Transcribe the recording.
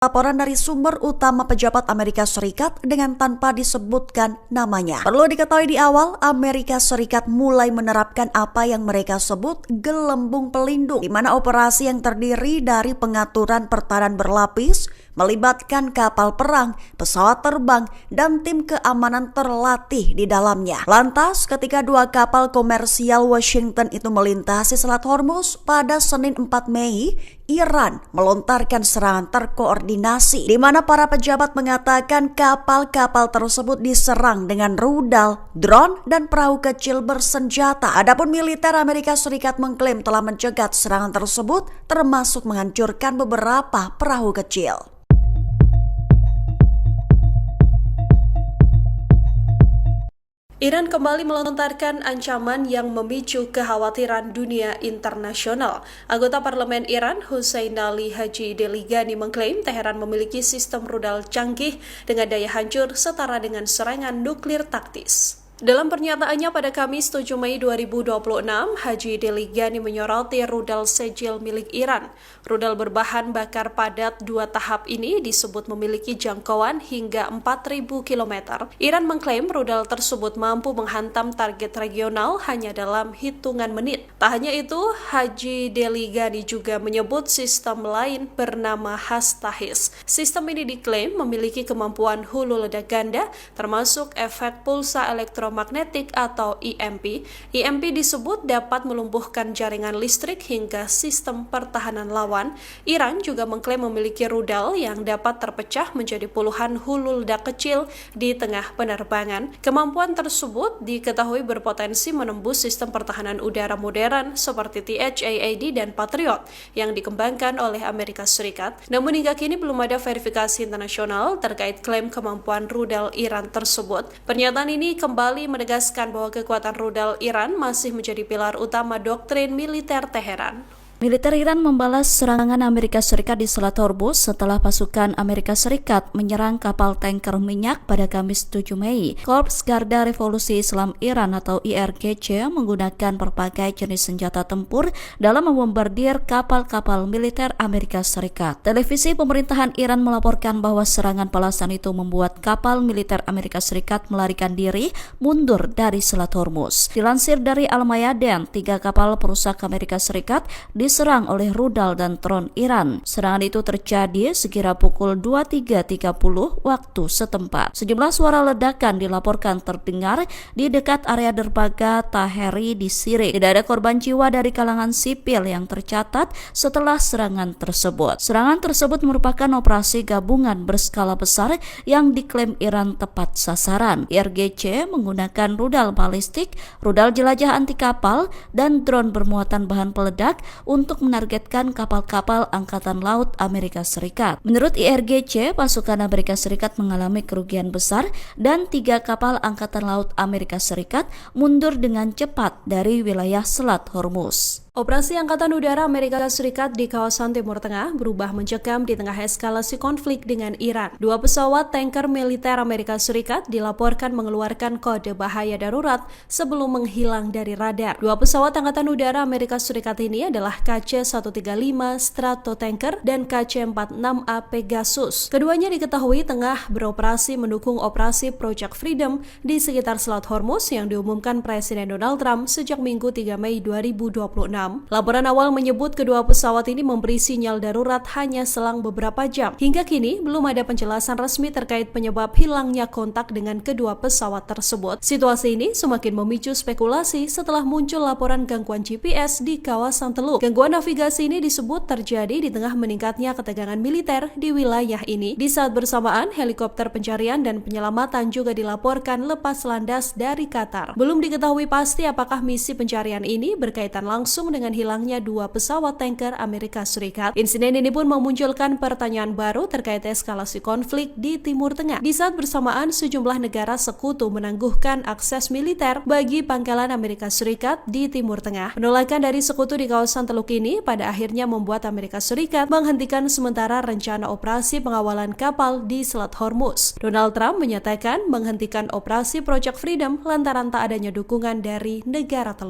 Laporan dari sumber utama pejabat Amerika Serikat dengan tanpa disebutkan namanya. Perlu diketahui di awal, Amerika Serikat mulai menerapkan apa yang mereka sebut gelembung pelindung, di mana operasi yang terdiri dari pengaturan pertahanan berlapis, melibatkan kapal perang, pesawat terbang, dan tim keamanan terlatih di dalamnya. Lantas, ketika dua kapal komersial Washington itu melintasi Selat Hormuz pada Senin 4 Mei, Iran melontarkan serangan terkoordinasi, di mana para pejabat mengatakan kapal-kapal tersebut diserang dengan rudal, drone, dan perahu kecil bersenjata. Adapun militer Amerika Serikat mengklaim telah mencegat serangan tersebut, termasuk menghancurkan beberapa perahu kecil. Iran kembali melontarkan ancaman yang memicu kekhawatiran dunia internasional. Anggota Parlemen Iran, Hussein Ali Haji Deligani, mengklaim Teheran memiliki sistem rudal canggih dengan daya hancur setara dengan serangan nuklir taktis. Dalam pernyataannya pada Kamis 7 Mei 2026, Haji Deligani menyoroti rudal Sejil milik Iran. Rudal berbahan bakar padat 2 tahap ini disebut memiliki jangkauan hingga 4.000 km. Iran mengklaim rudal tersebut mampu menghantam target regional hanya dalam hitungan menit. Tak hanya itu, Haji Deligani juga menyebut sistem lain bernama Hastahis. Sistem ini diklaim memiliki kemampuan hulu ledak ganda, termasuk efek pulsa elektromagnetik atau EMP. EMP disebut dapat melumpuhkan jaringan listrik hingga sistem pertahanan lawan. Iran juga mengklaim memiliki rudal yang dapat terpecah menjadi puluhan hulu ledak kecil di tengah penerbangan. Kemampuan tersebut diketahui berpotensi menembus sistem pertahanan udara modern seperti THAAD dan Patriot yang dikembangkan oleh Amerika Serikat. Namun hingga kini belum ada verifikasi internasional terkait klaim kemampuan rudal Iran tersebut. Pernyataan ini kembali menegaskan bahwa kekuatan rudal Iran masih menjadi pilar utama doktrin militer Teheran. Militer Iran membalas serangan Amerika Serikat di Selat Hormuz setelah pasukan Amerika Serikat menyerang kapal tanker minyak pada Kamis 7 Mei. Korps Garda Revolusi Islam Iran atau IRGC menggunakan berbagai jenis senjata tempur dalam membombardir kapal-kapal militer Amerika Serikat. Televisi pemerintahan Iran melaporkan bahwa serangan balasan itu membuat kapal militer Amerika Serikat melarikan diri mundur dari Selat Hormuz. Dilansir dari Al-Mayadin, 3 kapal perusak Amerika Serikat diserang oleh rudal dan drone Iran. Serangan itu terjadi sekira pukul 23.30 waktu setempat. Sejumlah suara ledakan dilaporkan terdengar di dekat area dermaga Taheri di Sirik. Tidak ada korban jiwa dari kalangan sipil yang tercatat setelah serangan tersebut. Serangan tersebut merupakan operasi gabungan berskala besar yang diklaim Iran tepat sasaran. IRGC menggunakan rudal balistik, rudal jelajah anti kapal, dan drone bermuatan bahan peledak untuk menargetkan kapal-kapal Angkatan Laut Amerika Serikat. Menurut IRGC, pasukan Amerika Serikat mengalami kerugian besar dan 3 kapal Angkatan Laut Amerika Serikat mundur dengan cepat dari wilayah Selat Hormuz. Operasi Angkatan Udara Amerika Serikat di kawasan Timur Tengah berubah mencekam di tengah eskalasi konflik dengan Iran. 2 pesawat tanker militer Amerika Serikat dilaporkan mengeluarkan kode bahaya darurat sebelum menghilang dari radar. 2 pesawat Angkatan Udara Amerika Serikat ini adalah KC-135 Stratotanker dan KC-46A Pegasus. Keduanya diketahui tengah beroperasi mendukung operasi Project Freedom di sekitar Selat Hormuz yang diumumkan Presiden Donald Trump sejak Minggu 3 Mei 2026. Laporan awal menyebut kedua pesawat ini memberi sinyal darurat hanya selang beberapa jam. Hingga kini belum ada penjelasan resmi terkait penyebab hilangnya kontak dengan kedua pesawat tersebut. Situasi ini semakin memicu spekulasi setelah muncul laporan gangguan GPS di kawasan Teluk. Gangguan navigasi ini disebut terjadi di tengah meningkatnya ketegangan militer di wilayah ini. Di saat bersamaan, helikopter pencarian dan penyelamatan juga dilaporkan lepas landas dari Qatar. Belum diketahui pasti apakah misi pencarian ini berkaitan langsung dengan hilangnya 2 pesawat tanker Amerika Serikat. Insiden ini pun memunculkan pertanyaan baru terkait eskalasi konflik di Timur Tengah. Di saat bersamaan, sejumlah negara sekutu menangguhkan akses militer bagi pangkalan Amerika Serikat di Timur Tengah. Penolakan dari sekutu di kawasan Teluk ini pada akhirnya membuat Amerika Serikat menghentikan sementara rencana operasi pengawalan kapal di Selat Hormuz. Donald Trump menyatakan menghentikan operasi Project Freedom lantaran tak adanya dukungan dari negara Teluk.